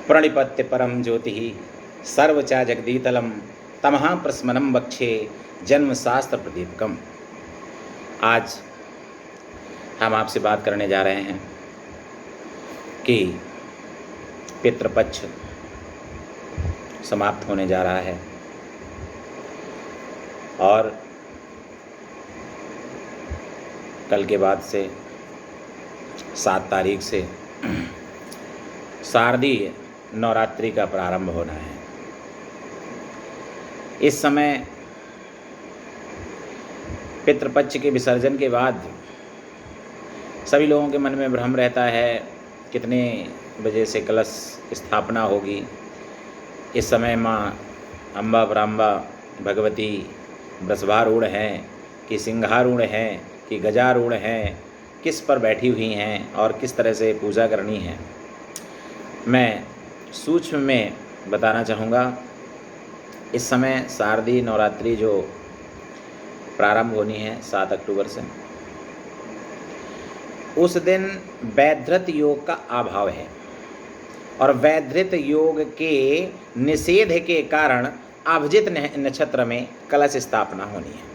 प्रणिपत्य परम ज्योति सर्वचा जगदीतलम तमहा प्रस्मनम वक्षे जन्म शास्त्र प्रदीपकम। आज हम आपसे बात करने जा रहे हैं कि पितृपक्ष समाप्त होने जा रहा है और कल के बाद से 7 तारीख से शारदीय नवरात्रि का प्रारंभ होना है। इस समय पितृपक्ष के विसर्जन के बाद सभी लोगों के मन में भ्रम रहता है कितने बजे से कलश स्थापना होगी। इस समय माँ अम्बा ब्राह्मबा भगवती वृषभारूढ़ हैं कि सिंहारूढ़ हैं कि गजारूढ़ हैं, किस पर बैठी हुई हैं और किस तरह से पूजा करनी है, मैं सूक्ष्म में बताना चाहूँगा। इस समय शारदीय नवरात्रि जो प्रारंभ होनी है 7 अक्टूबर से, उस दिन वैधृत योग का अभाव है और वैधृत योग के निषेध के कारण अभिजित नक्षत्र में कलश स्थापना होनी है।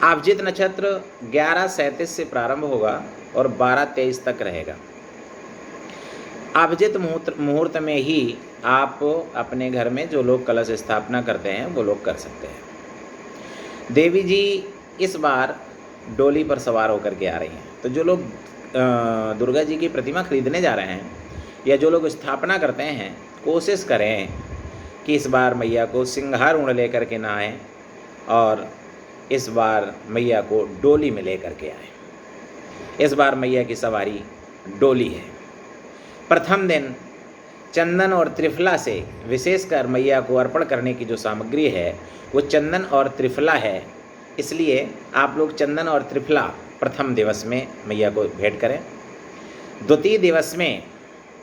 अभिजित नक्षत्र 11:37 से प्रारंभ होगा और 12:23 तक रहेगा। अभिजित मुहूर्त में ही आप अपने घर में जो लोग कलश स्थापना करते हैं वो लोग कर सकते हैं। देवी जी इस बार डोली पर सवार होकर के आ रही हैं, तो जो लोग दुर्गा जी की प्रतिमा खरीदने जा रहे हैं या जो लोग स्थापना करते हैं, कोशिश करें कि इस बार मैया को सिंहारूढ़ लेकर के ना आएँ और इस बार मैया को डोली में लेकर के आएँ। इस बार मैया की सवारी डोली है। प्रथम दिन चंदन और त्रिफला से विशेषकर मैया को अर्पण करने की जो सामग्री है वो चंदन और त्रिफला है, इसलिए आप लोग चंदन और त्रिफला प्रथम दिवस में मैया को भेंट करें। द्वितीय दिवस में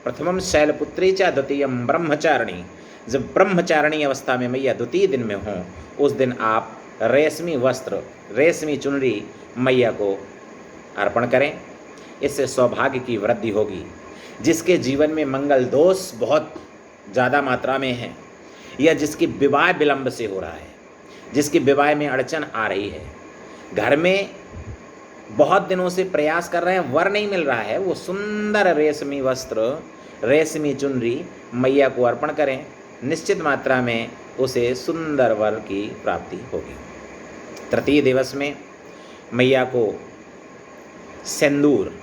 प्रथमम शैलपुत्री च द्वितीयम ब्रह्मचारिणी, जब ब्रह्मचारिणी अवस्था में मैया द्वितीय दिन में हों उस दिन आप रेशमी वस्त्र, रेशमी चुनरी मैया को अर्पण करें। इससे सौभाग्य की वृद्धि होगी। जिसके जीवन में मंगल दोष बहुत ज़्यादा मात्रा में है या जिसकी विवाह विलंब से हो रहा है, जिसकी विवाह में अड़चन आ रही है, घर में बहुत दिनों से प्रयास कर रहे हैं, वर नहीं मिल रहा है, वो सुंदर रेशमी वस्त्र, रेशमी चुनरी मैया को अर्पण करें। निश्चित मात्रा में उसे सुंदर वर की प्राप्ति होगी। तृतीय दिवस में मैया को सिंदूर,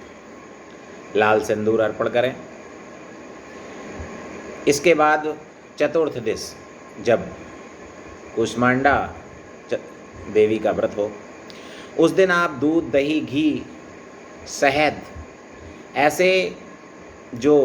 लाल सिंदूर अर्पण करें। इसके बाद चतुर्थ दिवस जब कुष्मांडा देवी का व्रत हो, उस दिन आप दूध, दही, घी, शहद ऐसे जो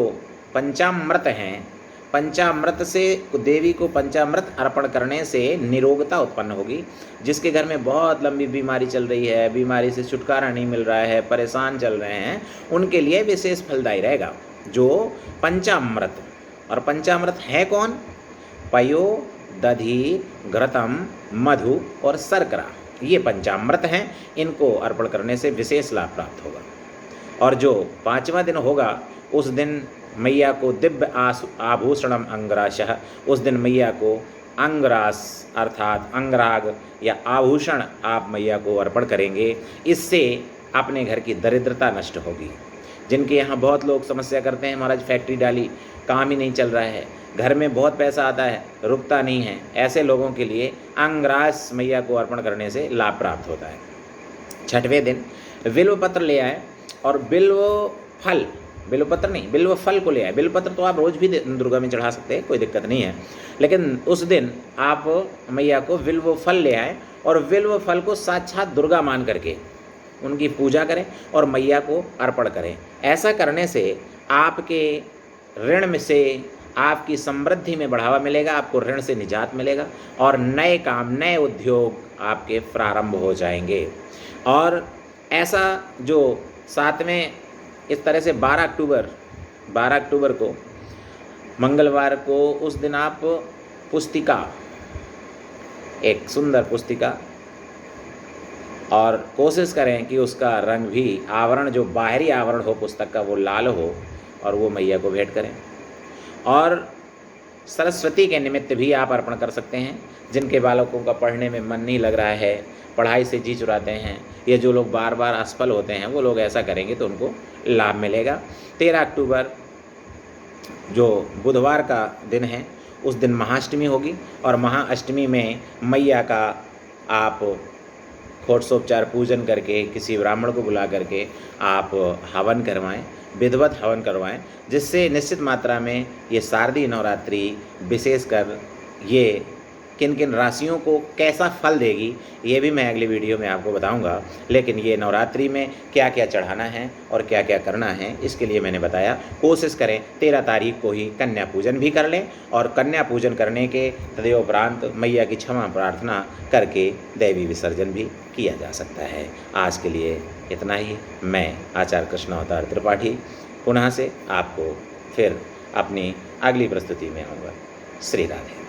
पंचामृत हैं, पंचामृत से देवी को पंचामृत अर्पण करने से निरोगता उत्पन्न होगी। जिसके घर में बहुत लंबी बीमारी चल रही है, बीमारी से छुटकारा नहीं मिल रहा है, परेशान चल रहे हैं, उनके लिए विशेष फलदायी रहेगा जो पंचामृत। और पंचामृत है कौन? पयो, दधि, घृतम, मधु और शर्करा, ये पंचामृत हैं। इनको अर्पण करने से विशेष लाभ प्राप्त होगा। और जो 5वां दिन होगा उस दिन मैया को दिव्य आभूषणम अंगराशः, उस दिन मैया को अंगरास अर्थात अंगराग या आभूषण आप मैया को अर्पण करेंगे। इससे अपने घर की दरिद्रता नष्ट होगी। जिनके यहाँ बहुत लोग समस्या करते हैं, महाराज फैक्ट्री डाली, काम ही नहीं चल रहा है, घर में बहुत पैसा आता है, रुकता नहीं है, ऐसे लोगों के लिए अंगरास मैया को अर्पण करने से लाभ प्राप्त होता है। 6वें दिन बिल्व पत्र ले आए और बिल्व फल, बिल्व पत्र नहीं, बिल्व फल को ले आए। बिल्व पत्र तो आप रोज़ भी दुर्गा में चढ़ा सकते हैं, कोई दिक्कत नहीं है, लेकिन उस दिन आप मैया को बिल्व फल ले आए और बिल्व फल को साक्षात दुर्गा मान करके उनकी पूजा करें और मैया को अर्पण करें। ऐसा करने से आपके ऋण में से आपकी समृद्धि में बढ़ावा मिलेगा, आपको ऋण से निजात मिलेगा और नए काम, नए उद्योग आपके प्रारंभ हो जाएंगे। और ऐसा जो 7वें, इस तरह से 12 अक्टूबर को मंगलवार को, उस दिन आप पुस्तिका, एक सुंदर पुस्तिका, और कोशिश करें कि उसका रंग भी, आवरण जो बाहरी आवरण हो पुस्तक का वो लाल हो और वो मैया को भेंट करें। और सरस्वती के निमित्त भी आप अर्पण कर सकते हैं। जिनके बालकों का पढ़ने में मन नहीं लग रहा है, पढ़ाई से जी चुराते हैं, या जो लोग बार बार असफल होते हैं, वो लोग ऐसा करेंगे तो उनको लाभ मिलेगा। 13 अक्टूबर जो बुधवार का दिन है, उस दिन महाअष्टमी होगी, और महाअष्टमी में मैया का आप षोडशोपचार पूजन करके किसी ब्राह्मण को बुला करके आप हवन करवाएं, विधिवत हवन करवाएं, जिससे निश्चित मात्रा में ये शारदीय नवरात्रि विशेषकर ये किन किन राशियों को कैसा फल देगी, ये भी मैं अगली वीडियो में आपको बताऊंगा। लेकिन ये नवरात्रि में क्या क्या चढ़ाना है और क्या क्या करना है, इसके लिए मैंने बताया। कोशिश करें 13 तारीख को ही कन्या पूजन भी कर लें, और कन्या पूजन करने के तदोपरांत मैया की क्षमा प्रार्थना करके दैवी विसर्जन भी किया जा सकता है। आज के लिए इतना ही। मैं आचार्य कृष्ण अवतार त्रिपाठी पुनः से आपको फिर अपनी अगली प्रस्तुति में आऊँगा। श्री राधे।